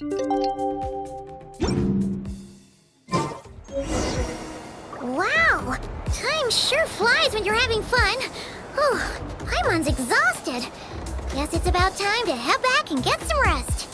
Wow! Time sure flies when you're having fun. Oh, Paimon's exhausted. Guess it's about time to head back and get some rest.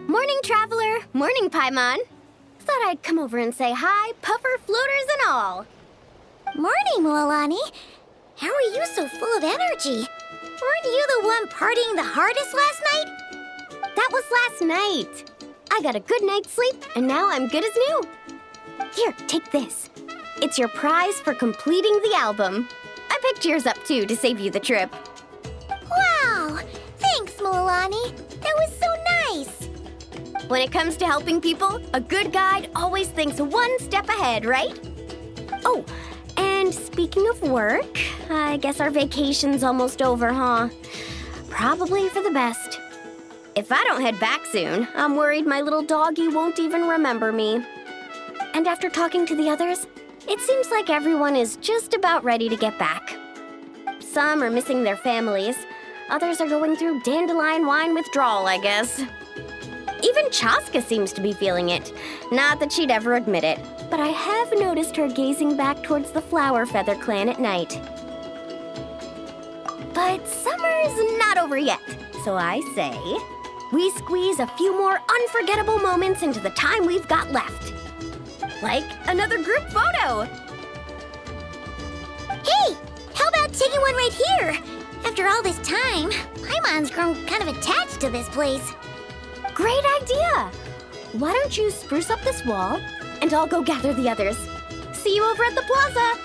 Morning, Traveler. Morning, Paimon. Thought I'd come over and say hi, puffer, floaters, and all. Morning, Mualani. How are you so full of energy? Weren't you the one partying the hardest last night? That was last night. I got a good night's sleep, and now I'm good as new. Here, take this. It's your prize for completing the album. I picked yours up, too, to save you the trip. Wow! Thanks, Mualani. That was so nice. When it comes to helping people, a good guide always thinks one step ahead, right? Oh, and speaking of work, I guess our vacation's almost over, huh? Probably for the best. If I don't head back soon, I'm worried my little doggy won't even remember me. And after talking to the others, it seems like everyone is just about ready to get back. Some are missing their families. Others are going through dandelion wine withdrawal, I guess. Even Chaska seems to be feeling it. Not that she'd ever admit it, but I have noticed her gazing back towards the Flower Feather clan at night. But summer's not over yet, so I say, we squeeze a few more unforgettable moments into the time we've got left. Like another group photo. Hey, how about taking one right here? After all this time, Paimon's grown kind of attached to this place. Great idea! Why don't you spruce up this wall, and I'll go gather the others. See you over at the plaza!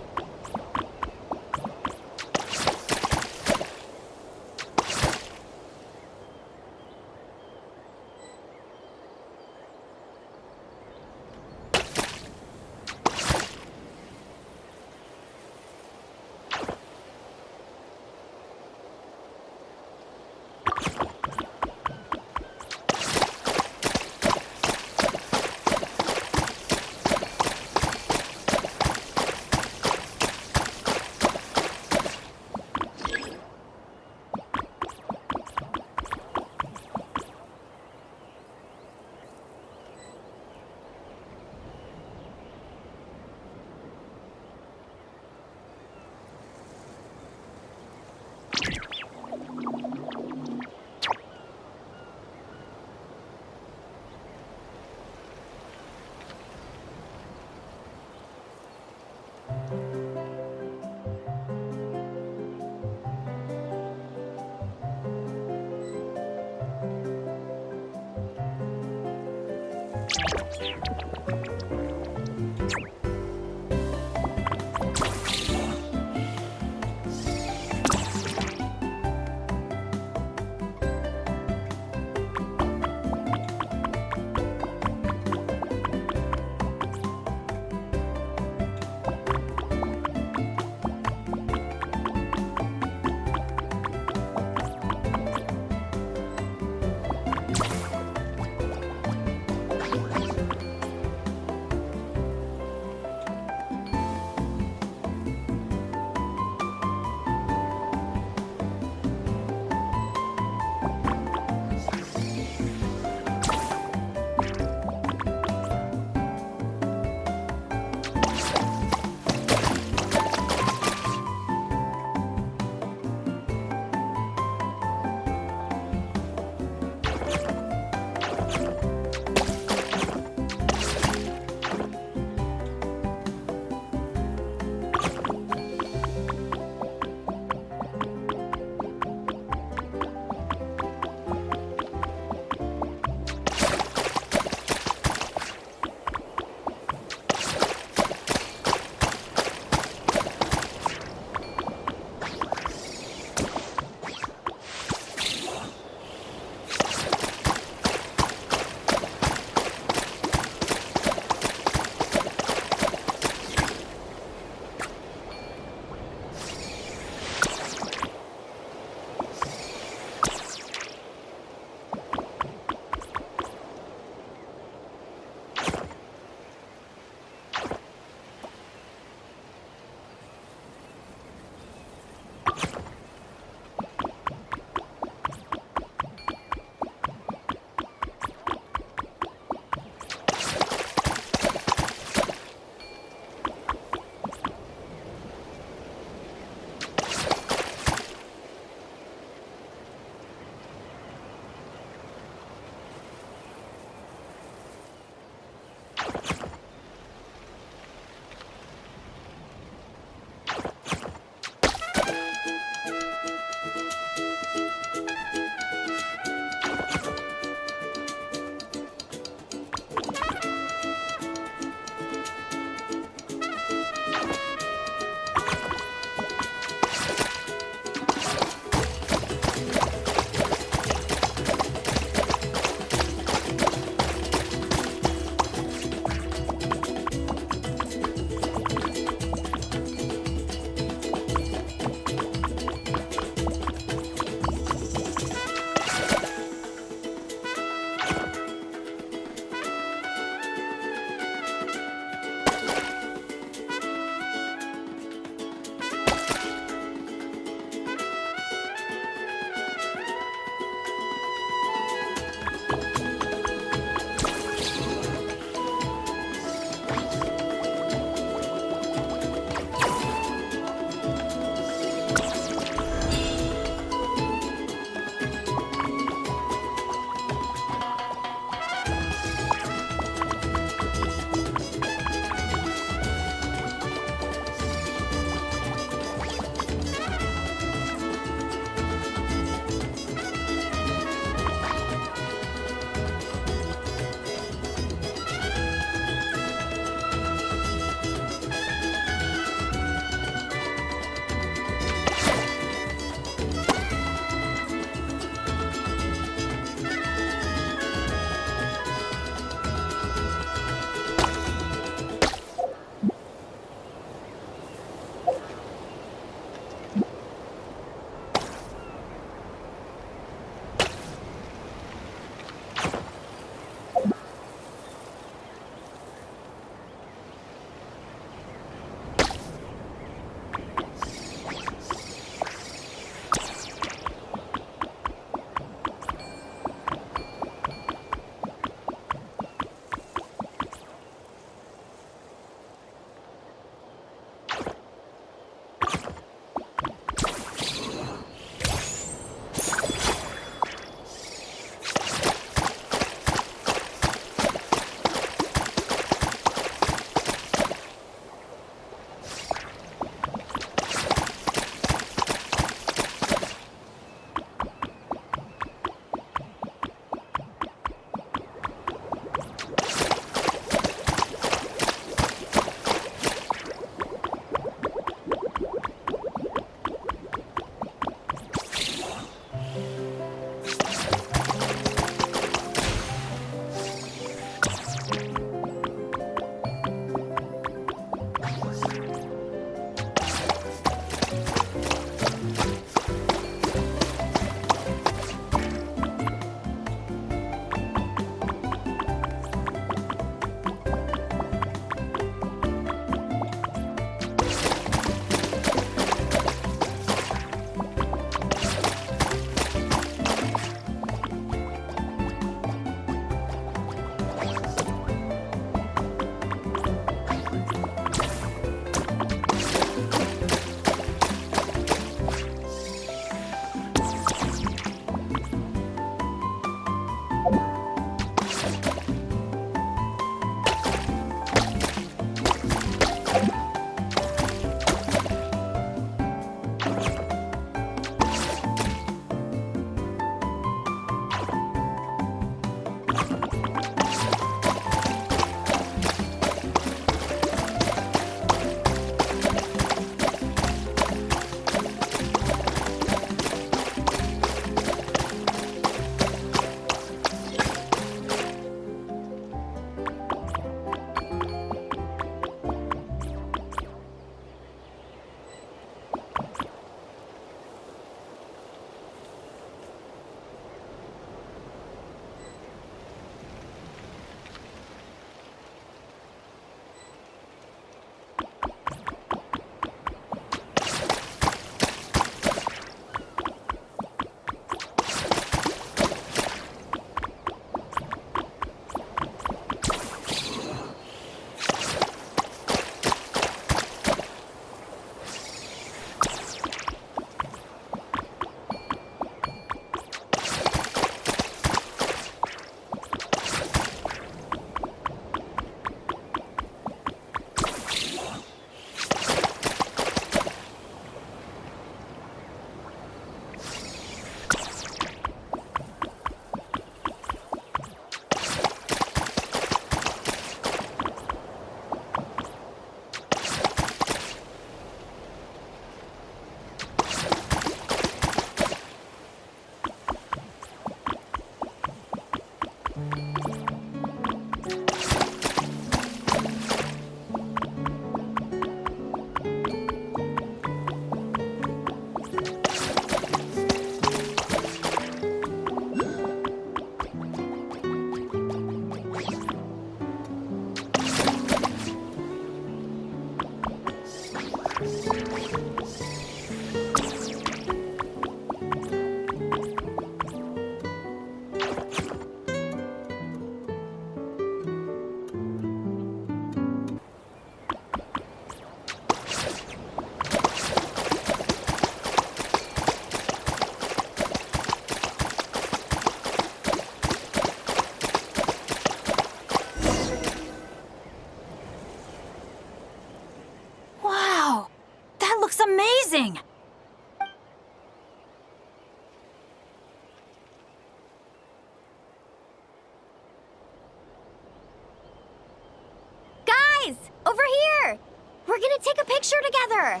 Guys, over here! We're gonna take a picture together!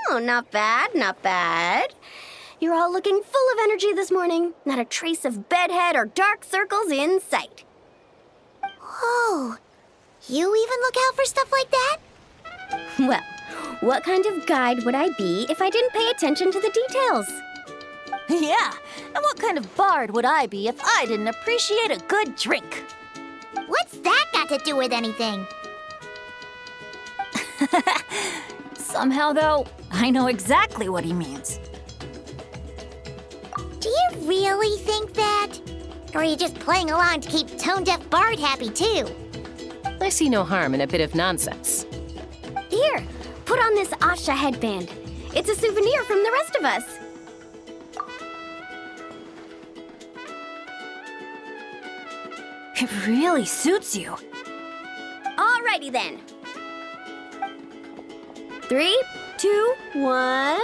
Oh, not bad, not bad. You're all looking full of energy this morning. Not a trace of bedhead or dark circles in sight. Whoa, you even look out for stuff like that? Well, what kind of guide would I be if I didn't pay attention to the details? Yeah, and what kind of bard would I be if I didn't appreciate a good drink? What's that got to do with anything? Somehow, though, I know exactly what he means. Do you really think that? Or are you just playing along to keep Tone Deaf Bard happy, too? I see no harm in a bit of nonsense. Here, put on this Asha headband. It's a souvenir from the rest of us. It really suits you. Alrighty then. 3, 2, 1.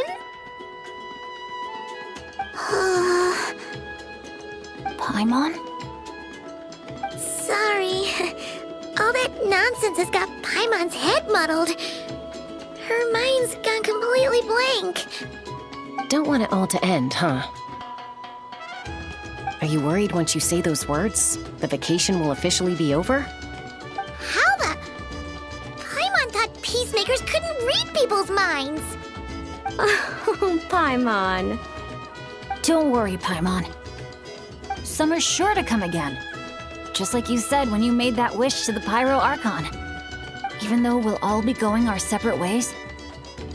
Paimon? Sorry. All that nonsense has got Paimon's head muddled. Her mind's gone completely blank. Don't want it all to end, huh? Are you worried once you say those words, the vacation will officially be over? How the... Paimon thought peacemakers couldn't read people's minds. Oh, Paimon. Don't worry, Paimon. Summer's sure to come again. Just like you said when you made that wish to the Pyro Archon. Even though we'll all be going our separate ways,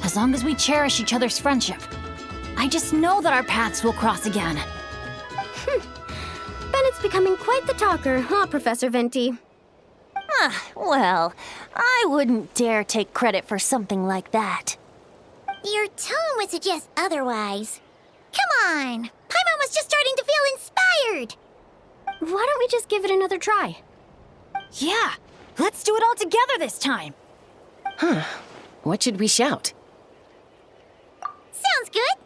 as long as we cherish each other's friendship, I just know that our paths will cross again. Bennett's becoming quite the talker, huh, Professor Venti? Well, I wouldn't dare take credit for something like that. Your tone would suggest otherwise. Come on! Paimon was just starting to feel inspired! Why don't we just give it another try? Yeah, let's do it all together this time. Huh. What should we shout? Sounds good!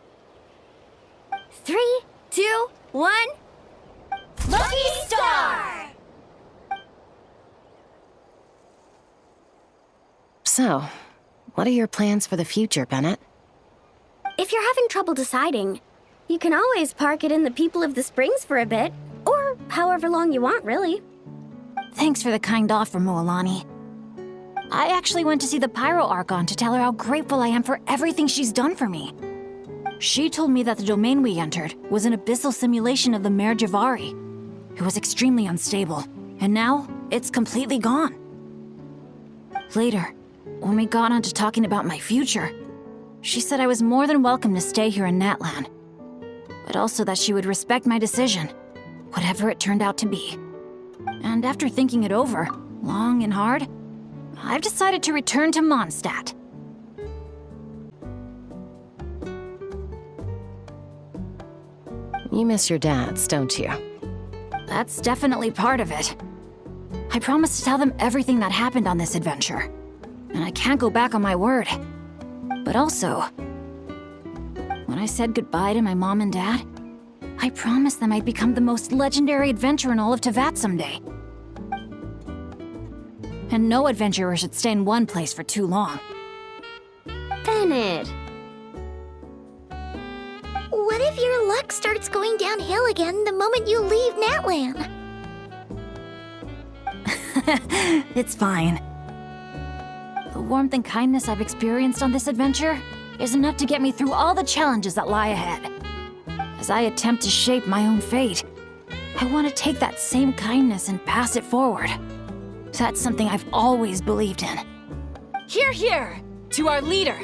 3, 2, 1. Lucky Star! So, what are your plans for the future, Bennett? If you're having trouble deciding, you can always park it in the People of the Springs for a bit. Or however long you want, really. Thanks for the kind offer, Moalani. I actually went to see the Pyro Archon to tell her how grateful I am for everything she's done for me. She told me that the domain we entered was an abyssal simulation of the Mare Javari. It was extremely unstable, and now it's completely gone. Later, when we got on to talking about my future, she said I was more than welcome to stay here in Natlan, but also that she would respect my decision, whatever it turned out to be. And after thinking it over, long and hard, I've decided to return to Mondstadt. You miss your dads, don't you? That's definitely part of it. I promised to tell them everything that happened on this adventure, and I can't go back on my word. But also, when I said goodbye to my mom and dad, I promised them I'd become the most legendary adventurer in all of Teyvat someday. And no adventurer should stay in one place for too long. Bennett. What if your luck starts going downhill again the moment you leave Natlan? It's fine. The warmth and kindness I've experienced on this adventure is enough to get me through all the challenges that lie ahead. As I attempt to shape my own fate, I want to take that same kindness and pass it forward. That's something I've always believed in. Hear, hear! To our leader!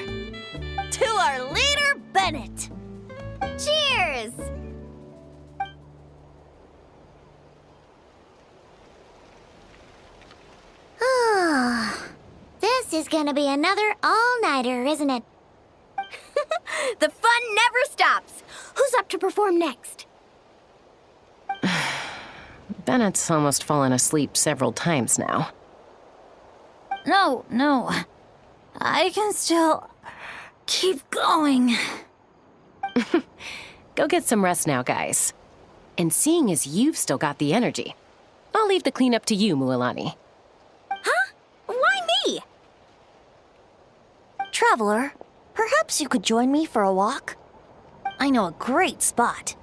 To our leader, Bennett! Cheers! Oh, this is gonna be another all-nighter, isn't it? The fun never stops. Who's up to perform next? Bennett's almost fallen asleep several times now. No. I can still keep going. Go get some rest now, guys. And seeing as you've still got the energy, I'll leave the cleanup to you, Mualani. Huh? Why me? Traveler, perhaps you could join me for a walk? I know a great spot.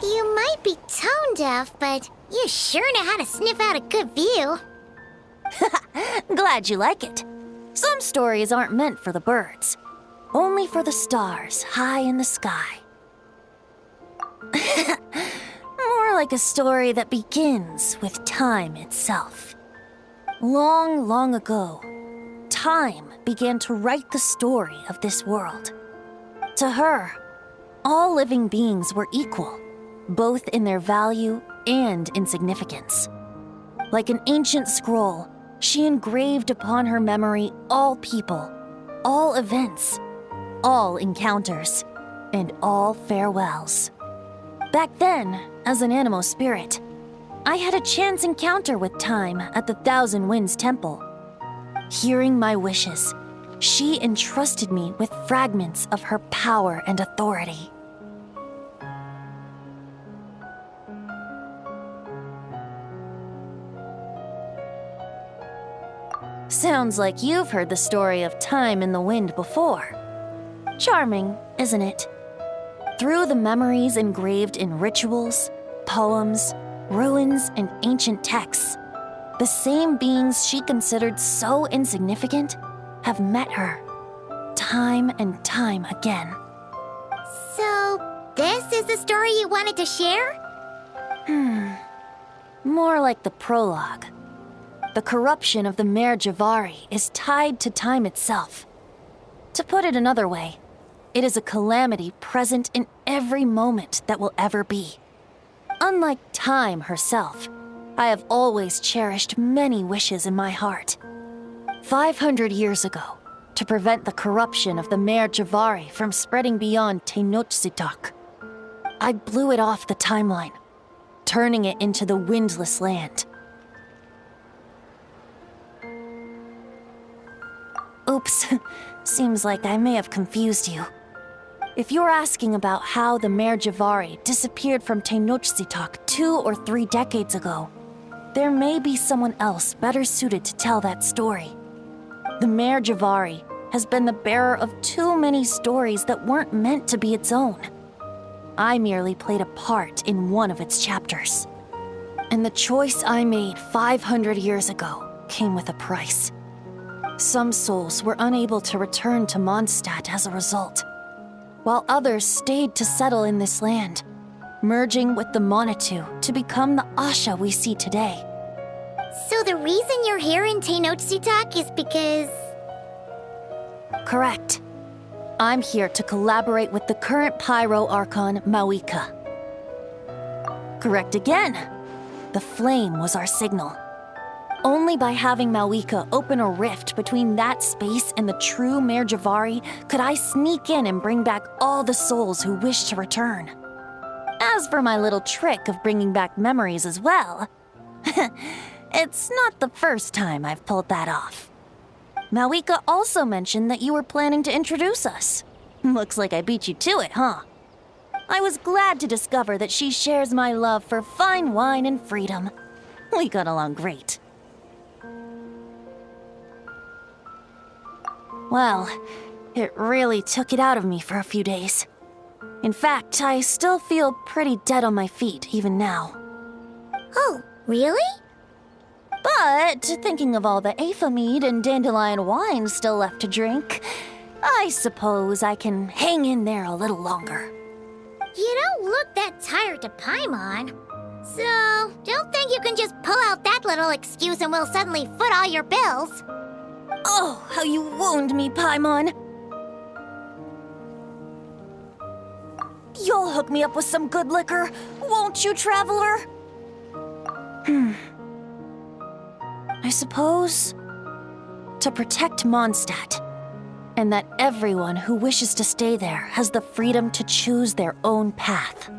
You might be tone deaf, but you sure know how to sniff out a good view. Glad you like it. Some stories aren't meant for the birds, only for the stars high in the sky. More like a story that begins with time itself. Long, long ago, time began to write the story of this world. To her, all living beings were equal, both in their value and in significance. Like an ancient scroll, she engraved upon her memory all people, all events, all encounters, and all farewells. Back then, as an animal spirit, I had a chance encounter with time at the Thousand Winds Temple. Hearing my wishes, she entrusted me with fragments of her power and authority. Sounds like you've heard the story of time in the wind before. Charming, isn't it? Through the memories engraved in rituals, poems, ruins, and ancient texts, the same beings she considered so insignificant have met her, time and time again. So, this is the story you wanted to share? More like the prologue. The corruption of the Mare Javari is tied to time itself. To put it another way, it is a calamity present in every moment that will ever be. Unlike time herself, I have always cherished many wishes in my heart. 500 years ago, to prevent the corruption of the Mare Javari from spreading beyond Tenochtitlan, I blew it off the timeline, turning it into the Windless Land. Oops, seems like I may have confused you. If you're asking about how the Mare Javari disappeared from Tenochtitlan 2 or 3 decades ago, there may be someone else better suited to tell that story. The Mare Javari has been the bearer of too many stories that weren't meant to be its own. I merely played a part in one of its chapters. And the choice I made 500 years ago came with a price. Some souls were unable to return to Mondstadt as a result, while others stayed to settle in this land, merging with the Monitu to become the Asha we see today. So the reason you're here in Tenochtitlan is because... Correct. I'm here to collaborate with the current Pyro Archon, Mawika. Correct again. The flame was our signal. Only by having Mawika open a rift between that space and the true Mare Javari could I sneak in and bring back all the souls who wish to return. As for my little trick of bringing back memories as well, it's not the first time I've pulled that off. Mawika also mentioned that you were planning to introduce us. Looks like I beat you to it, huh? I was glad to discover that she shares my love for fine wine and freedom. We got along great. Well, it really took it out of me for a few days. In fact, I still feel pretty dead on my feet even now. Oh, really? But thinking of all the Aether mead and dandelion wine still left to drink, I suppose I can hang in there a little longer. You don't look that tired to Paimon. So, don't think you can just pull out that little excuse and we'll suddenly foot all your bills. Oh, how you wound me, Paimon! You'll hook me up with some good liquor, won't you, traveler? I suppose... to protect Mondstadt, and that everyone who wishes to stay there has the freedom to choose their own path.